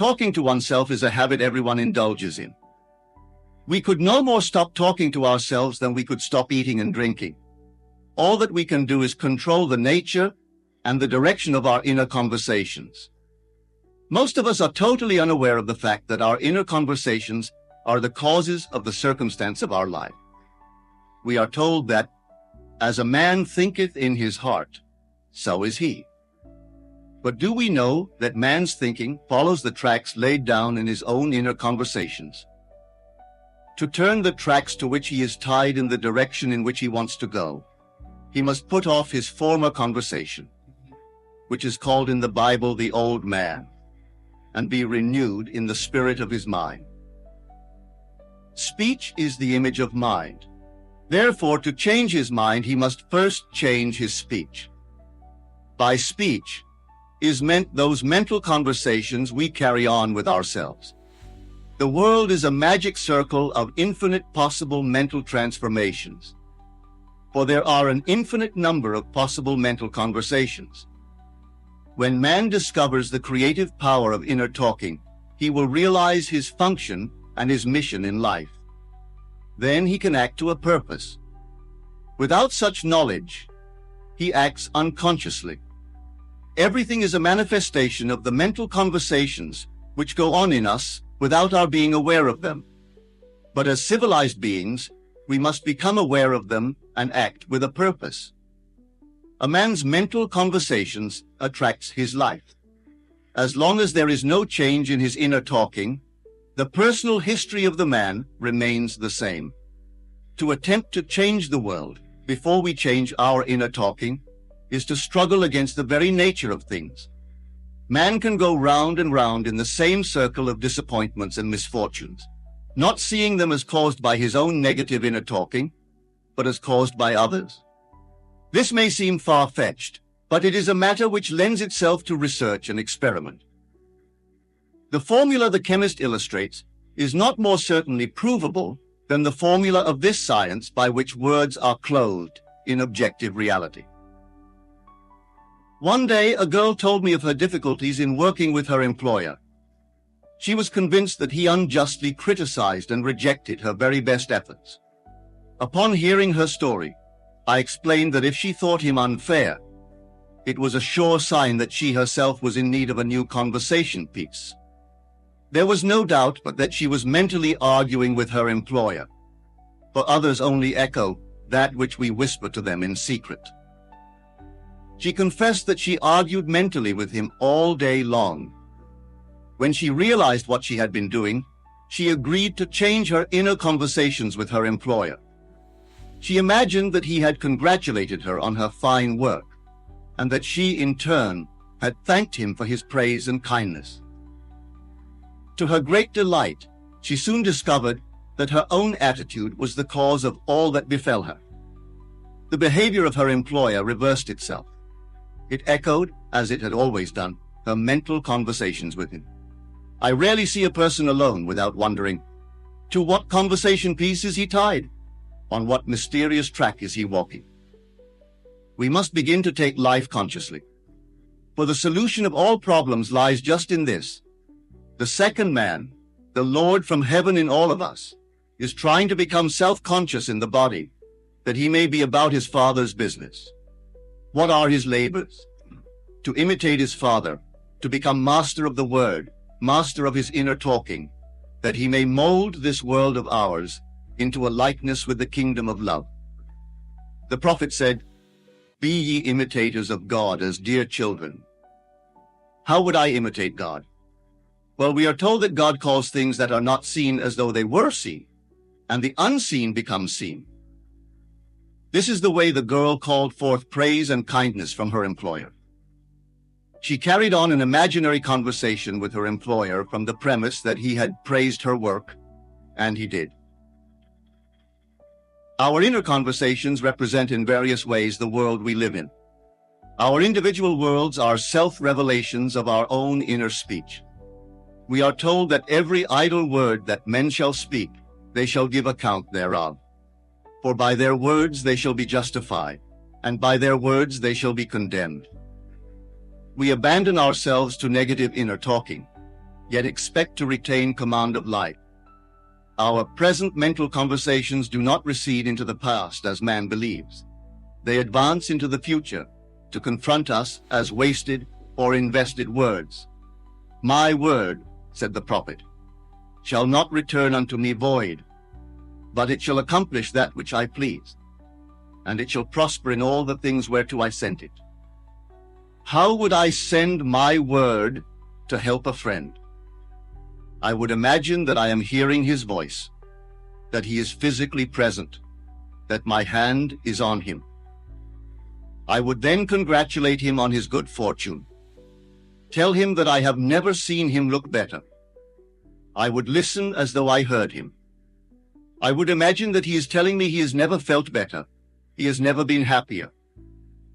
Talking to oneself is a habit everyone indulges in. We could no more stop talking to ourselves than we could stop eating and drinking. All that we can do is control the nature and the direction of our inner conversations. Most of us are totally unaware of the fact that our inner conversations are the causes of the circumstance of our life. We are told that, as a man thinketh in his heart, so is he. But do we know that man's thinking follows the tracks laid down in his own inner conversations? To turn the tracks to which he is tied in the direction in which he wants to go, he must put off his former conversation, which is called in the Bible the old man, and be renewed in the spirit of his mind. Speech is the image of mind. Therefore, to change his mind, he must first change his speech. By speech is meant those mental conversations we carry on with ourselves. The world is a magic circle of infinite possible mental transformations, for there are an infinite number of possible mental conversations. When man discovers the creative power of inner talking, he will realize his function and his mission in life. Then he can act to a purpose. Without such knowledge, he acts unconsciously. Everything is a manifestation of the mental conversations which go on in us without our being aware of them. But as civilized beings, we must become aware of them and act with a purpose. A man's mental conversations attracts his life. As long as there is no change in his inner talking, the personal history of the man remains the same. To attempt to change the world before we change our inner talking is to struggle against the very nature of things. Man can go round and round in the same circle of disappointments and misfortunes, not seeing them as caused by his own negative inner talking, but as caused by others. This may seem far-fetched, but it is a matter which lends itself to research and experiment. The formula the chemist illustrates is not more certainly provable than the formula of this science by which words are clothed in objective reality. One day, a girl told me of her difficulties in working with her employer. She was convinced that he unjustly criticized and rejected her very best efforts. Upon hearing her story, I explained that if she thought him unfair, it was a sure sign that she herself was in need of a new conversation piece. There was no doubt but that she was mentally arguing with her employer, for others only echo that which we whisper to them in secret. She confessed that she argued mentally with him all day long. When she realized what she had been doing, she agreed to change her inner conversations with her employer. She imagined that he had congratulated her on her fine work, and that she, in turn, had thanked him for his praise and kindness. To her great delight, she soon discovered that her own attitude was the cause of all that befell her. The behavior of her employer reversed itself. It echoed, as it had always done, her mental conversations with him. I rarely see a person alone without wondering, to what conversation piece is he tied? On what mysterious track is he walking? We must begin to take life consciously. For the solution of all problems lies just in this. The second man, the Lord from heaven in all of us, is trying to become self-conscious in the body, that he may be about his Father's business. What are his labors? To imitate his Father, to become master of the Word, master of his inner talking, that he may mold this world of ours into a likeness with the kingdom of love. The prophet said, "Be ye imitators of God as dear children." How would I imitate God? Well, we are told that God calls things that are not seen as though they were seen, and the unseen becomes seen. This is the way the girl called forth praise and kindness from her employer. She carried on an imaginary conversation with her employer from the premise that he had praised her work, and he did. Our inner conversations represent in various ways the world we live in. Our individual worlds are self-revelations of our own inner speech. We are told that every idle word that men shall speak, they shall give account thereof. For by their words they shall be justified, and by their words they shall be condemned. We abandon ourselves to negative inner talking, yet expect to retain command of life. Our present mental conversations do not recede into the past as man believes. They advance into the future to confront us as wasted or invested words. My word, said the prophet, shall not return unto me void, but it shall accomplish that which I please, and it shall prosper in all the things whereto I sent it. How would I send my word to help a friend? I would imagine that I am hearing his voice, that he is physically present, that my hand is on him. I would then congratulate him on his good fortune. Tell him that I have never seen him look better. I would listen as though I heard him. I would imagine that he is telling me he has never felt better. He has never been happier.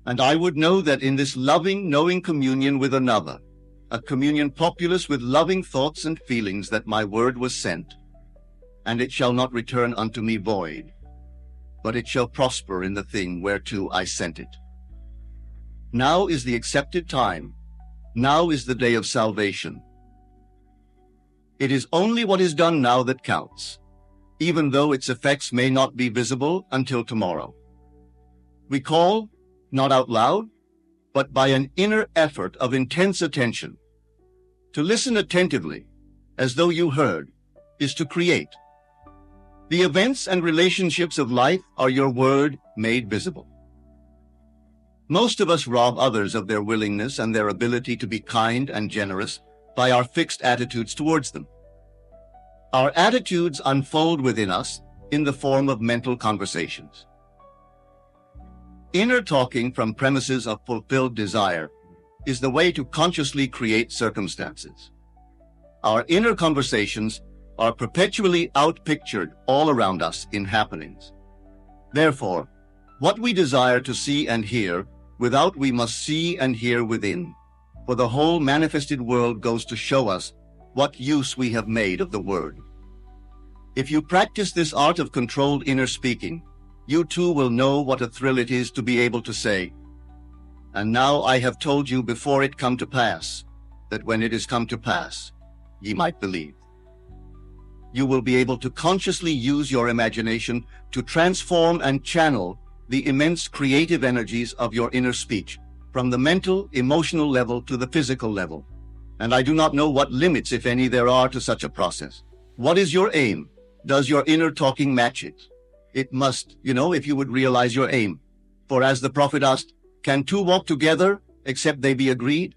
And I would know that in this loving, knowing communion with another, a communion populous with loving thoughts and feelings, that my word was sent, and it shall not return unto me void, but it shall prosper in the thing whereto I sent it. Now is the accepted time. Now is the day of salvation. It is only what is done now that counts, even though its effects may not be visible until tomorrow. We call, not out loud, but by an inner effort of intense attention. To listen attentively, as though you heard, is to create. The events and relationships of life are your word made visible. Most of us rob others of their willingness and their ability to be kind and generous by our fixed attitudes towards them. Our attitudes unfold within us in the form of mental conversations. Inner talking from premises of fulfilled desire is the way to consciously create circumstances. Our inner conversations are perpetually outpictured all around us in happenings. Therefore, what we desire to see and hear, without we must see and hear within, for the whole manifested world goes to show us what use we have made of the word. If you practice this art of controlled inner speaking, you too will know what a thrill it is to be able to say, "And now I have told you before it come to pass, that when it is come to pass, ye might believe." You will be able to consciously use your imagination to transform and channel the immense creative energies of your inner speech, from the mental, emotional level to the physical level. And I do not know what limits, if any, there are to such a process. What is your aim? Does your inner talking match it? It must, if you would realize your aim. For as the prophet asked, can two walk together except they be agreed?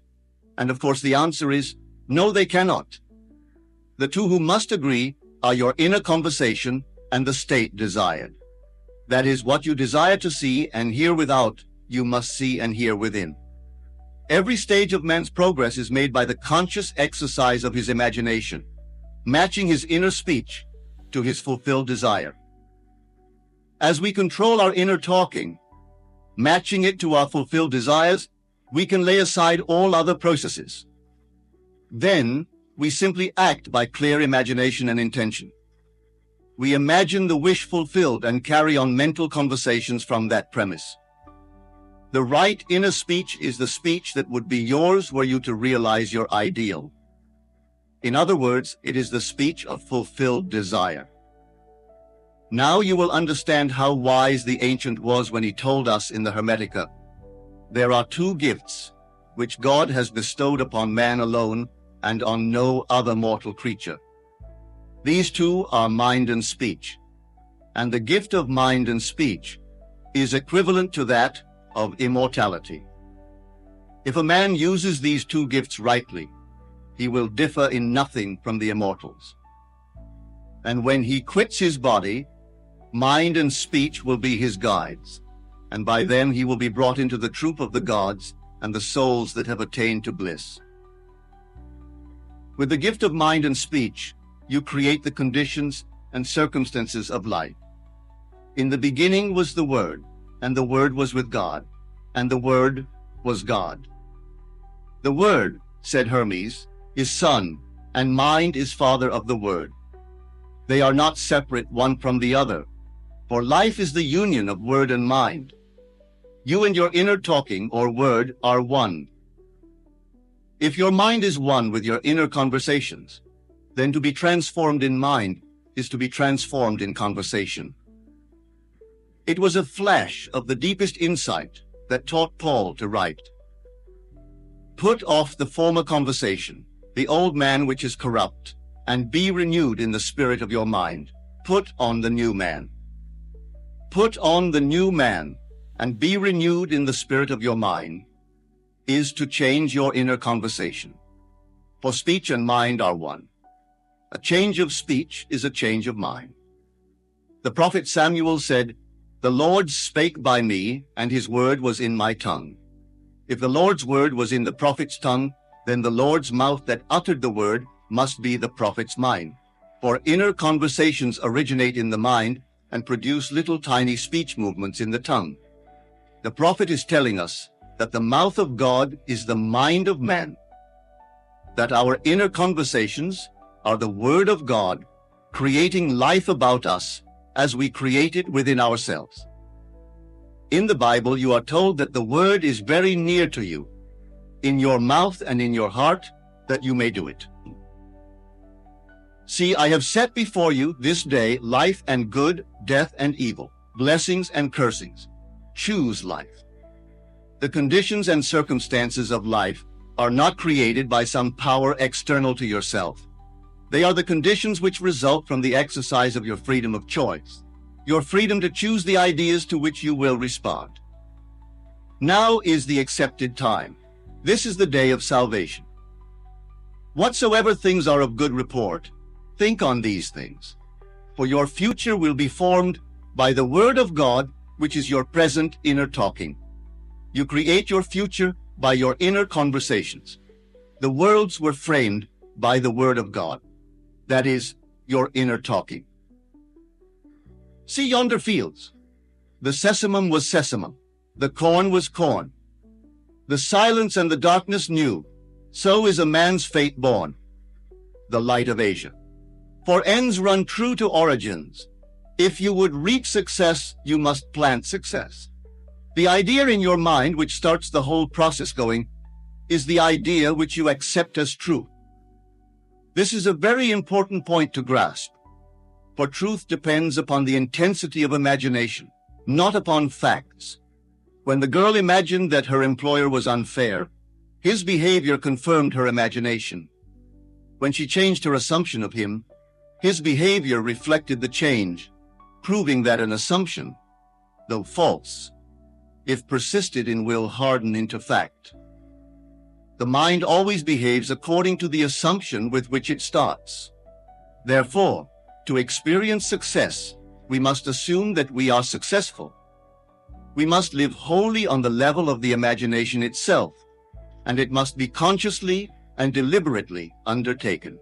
And of course the answer is, no, they cannot. The two who must agree are your inner conversation and the state desired. That is, what you desire to see and hear without, you must see and hear within. Every stage of man's progress is made by the conscious exercise of his imagination, matching his inner speech to his fulfilled desire. As we control our inner talking, matching it to our fulfilled desires, we can lay aside all other processes. Then, we simply act by clear imagination and intention. We imagine the wish fulfilled and carry on mental conversations from that premise. The right inner speech is the speech that would be yours were you to realize your ideal. In other words, it is the speech of fulfilled desire. Now you will understand how wise the ancient was when he told us in the Hermetica, "There are two gifts which God has bestowed upon man alone and on no other mortal creature. These two are mind and speech, and the gift of mind and speech is equivalent to that of immortality. If a man uses these two gifts rightly, he will differ in nothing from the immortals. And when he quits his body, mind and speech will be his guides, and by them he will be brought into the troop of the gods and the souls that have attained to bliss. With the gift of mind and speech, you create the conditions and circumstances of life. In the beginning was the Word, and the Word was with God, and the Word was God. The Word, said Hermes, is Son, and mind is father of the Word. They are not separate one from the other, for life is the union of word and mind. You and your inner talking or word are one. If your mind is one with your inner conversations, then to be transformed in mind is to be transformed in conversation. It was a flash of the deepest insight that taught Paul to write, "Put off the former conversation, the old man which is corrupt, and be renewed in the spirit of your mind. Put on the new man." Put on the new man and be renewed in the spirit of your mind is to change your inner conversation. For speech and mind are one. A change of speech is a change of mind. The prophet Samuel said, "The Lord spake by me, and his word was in my tongue." If the Lord's word was in the prophet's tongue, then the Lord's mouth that uttered the word must be the prophet's mind. For inner conversations originate in the mind and produce little tiny speech movements in the tongue. The prophet is telling us that the mouth of God is the mind of man, that our inner conversations are the word of God, creating life about us as we create it within ourselves. In the Bible, you are told that the word is very near to you, in your mouth and in your heart, that you may do it. See, I have set before you this day life and good, death and evil, blessings and cursings. Choose life. The conditions and circumstances of life are not created by some power external to yourself. They are the conditions which result from the exercise of your freedom of choice, your freedom to choose the ideas to which you will respond. Now is the accepted time. This is the day of salvation. Whatsoever things are of good report, think on these things, for your future will be formed by the word of God, which is your present inner talking. You create your future by your inner conversations. The worlds were framed by the word of God. That is, your inner talking. See yonder fields. The sesamum was sesamum. The corn was corn. The silence and the darkness knew. So is a man's fate born. The light of Asia. For ends run true to origins. If you would reach success, you must plant success. The idea in your mind which starts the whole process going is the idea which you accept as true. This is a very important point to grasp, for truth depends upon the intensity of imagination, not upon facts. When the girl imagined that her employer was unfair, his behavior confirmed her imagination. When she changed her assumption of him, his behavior reflected the change, proving that an assumption, though false, if persisted in, will harden into fact. The mind always behaves according to the assumption with which it starts. Therefore, to experience success, we must assume that we are successful. We must live wholly on the level of the imagination itself, and it must be consciously and deliberately undertaken.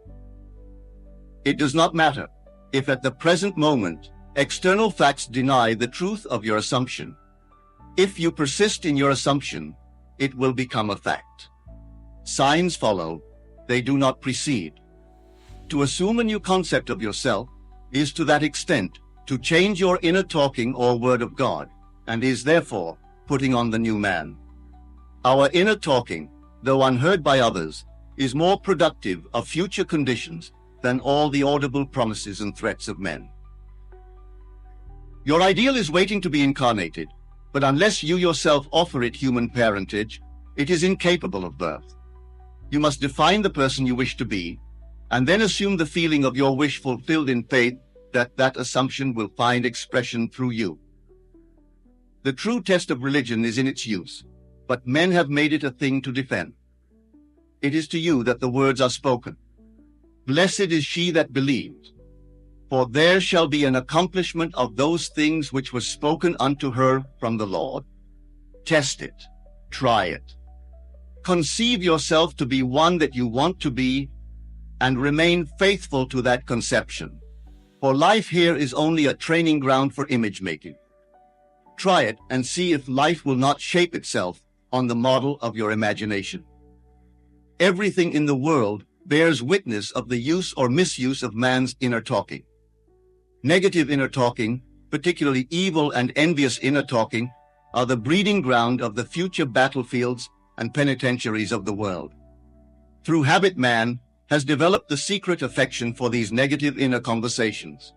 It does not matter if at the present moment external facts deny the truth of your assumption. If you persist in your assumption, it will become a fact. Signs follow, they do not precede. To assume a new concept of yourself is to that extent to change your inner talking or word of God, and is therefore putting on the new man. Our inner talking, though unheard by others, is more productive of future conditions than all the audible promises and threats of men. Your ideal is waiting to be incarnated, but unless you yourself offer it human parentage, it is incapable of birth. You must define the person you wish to be, and then assume the feeling of your wish fulfilled in faith that that assumption will find expression through you. The true test of religion is in its use, but men have made it a thing to defend. It is to you that the words are spoken. Blessed is she that believes, for there shall be an accomplishment of those things which were spoken unto her from the Lord. Test it, try it. Conceive yourself to be one that you want to be, and remain faithful to that conception. For life here is only a training ground for image making. Try it and see if life will not shape itself on the model of your imagination. Everything in the world bears witness of the use or misuse of man's inner talking. Negative inner talking, particularly evil and envious inner talking, are the breeding ground of the future battlefields and penitentiaries of the world. Through habit, man has developed the secret affection for these negative inner conversations.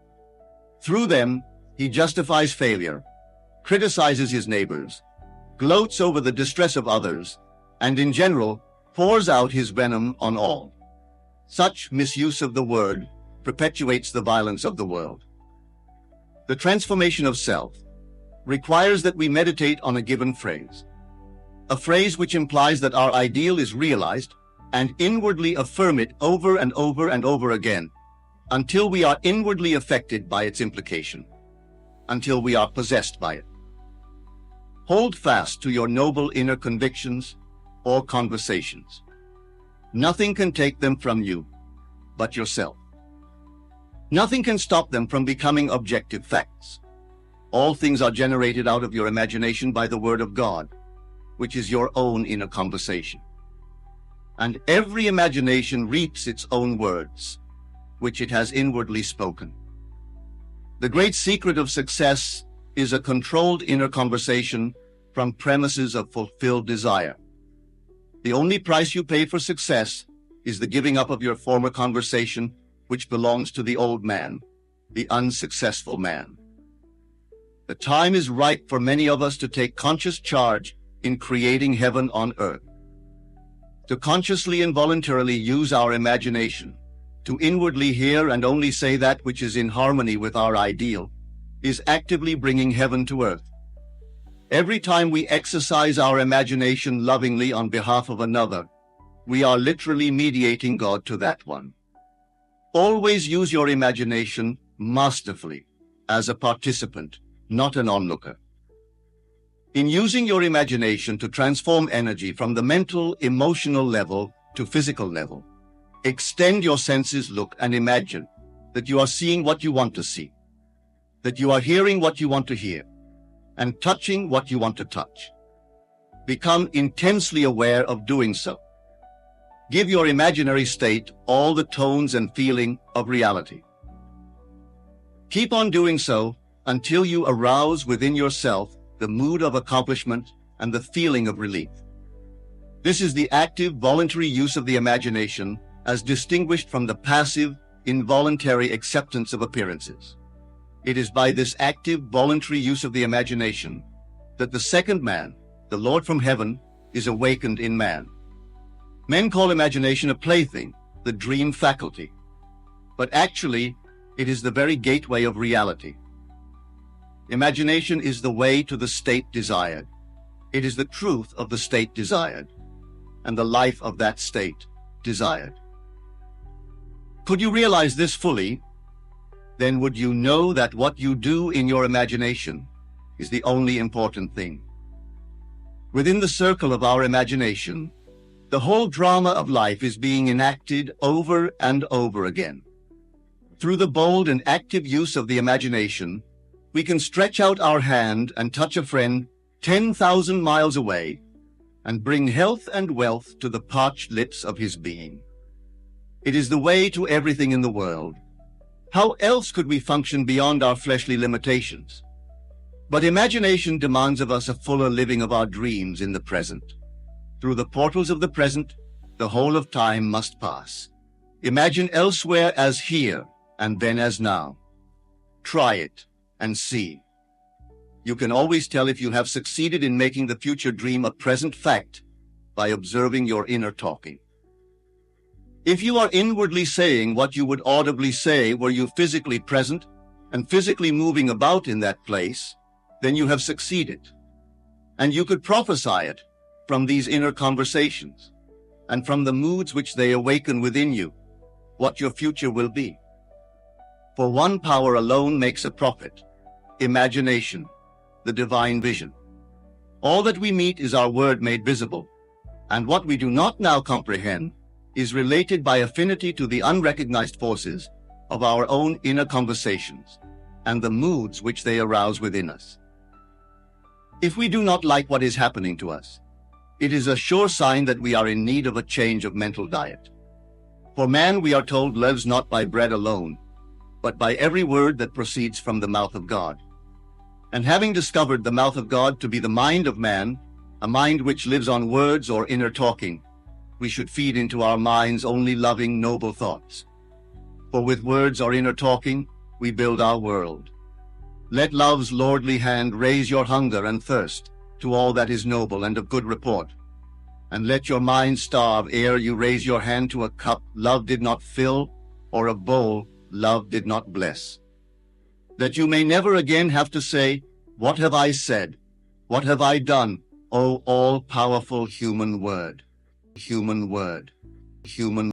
Through them, he justifies failure, criticizes his neighbors, gloats over the distress of others, and in general, pours out his venom on all. Such misuse of the word perpetuates the violence of the world. The transformation of self requires that we meditate on a given phrase, a phrase which implies that our ideal is realized, and inwardly affirm it over and over and over again, until we are inwardly affected by its implication, until we are possessed by it. Hold fast to your noble inner convictions or conversations. Nothing can take them from you but yourself. Nothing can stop them from becoming objective facts. All things are generated out of your imagination by the Word of God, which is your own inner conversation. And every imagination reaps its own words, which it has inwardly spoken. The great secret of success is a controlled inner conversation from premises of fulfilled desire. The only price you pay for success is the giving up of your former conversation, which belongs to the old man, the unsuccessful man. The time is ripe for many of us to take conscious charge in creating heaven on earth. To consciously and voluntarily use our imagination, to inwardly hear and only say that which is in harmony with our ideal, is actively bringing heaven to earth. Every time we exercise our imagination lovingly on behalf of another, we are literally mediating God to that one. Always use your imagination masterfully as a participant, not an onlooker. In using your imagination to transform energy from the mental, emotional level to physical level, extend your senses, look and imagine that you are seeing what you want to see, that you are hearing what you want to hear, and touching what you want to touch. Become intensely aware of doing so. Give your imaginary state all the tones and feeling of reality. Keep on doing so until you arouse within yourself the mood of accomplishment and the feeling of relief. This is the active, voluntary use of the imagination as distinguished from the passive, involuntary acceptance of appearances. It is by this active, voluntary use of the imagination that the second man, the Lord from heaven, is awakened in man. Men call imagination a plaything, the dream faculty. But actually, it is the very gateway of reality. Imagination is the way to the state desired. It is the truth of the state desired, and the life of that state desired. Could you realize this fully, then would you know that what you do in your imagination is the only important thing. Within the circle of our imagination, the whole drama of life is being enacted over and over again. Through the bold and active use of the imagination, we can stretch out our hand and touch a friend 10,000 miles away and bring health and wealth to the parched lips of his being. It is the way to everything in the world. How else could we function beyond our fleshly limitations? But imagination demands of us a fuller living of our dreams in the present. Through the portals of the present, the whole of time must pass. Imagine elsewhere as here and then as now. Try it and see. You can always tell if you have succeeded in making the future dream a present fact by observing your inner talking. If you are inwardly saying what you would audibly say were you physically present and physically moving about in that place, then you have succeeded. And you could prophesy it from these inner conversations and from the moods which they awaken within you, what your future will be. For one power alone makes a prophet, imagination, the divine vision. All that we meet is our word made visible, and what we do not now comprehend is related by affinity to the unrecognized forces of our own inner conversations and the moods which they arouse within us. If we do not like what is happening to us, it is a sure sign that we are in need of a change of mental diet. For man, we are told, lives not by bread alone, but by every word that proceeds from the mouth of God. And having discovered the mouth of God to be the mind of man, a mind which lives on words or inner talking, we should feed into our minds only loving, noble thoughts. For with words or inner talking, we build our world. Let love's lordly hand raise your hunger and thirst to all that is noble and of good report. And let your mind starve ere you raise your hand to a cup love did not fill, or a bowl love did not bless. That you may never again have to say, "What have I said? What have I done, O all-powerful human word?" Human word. Human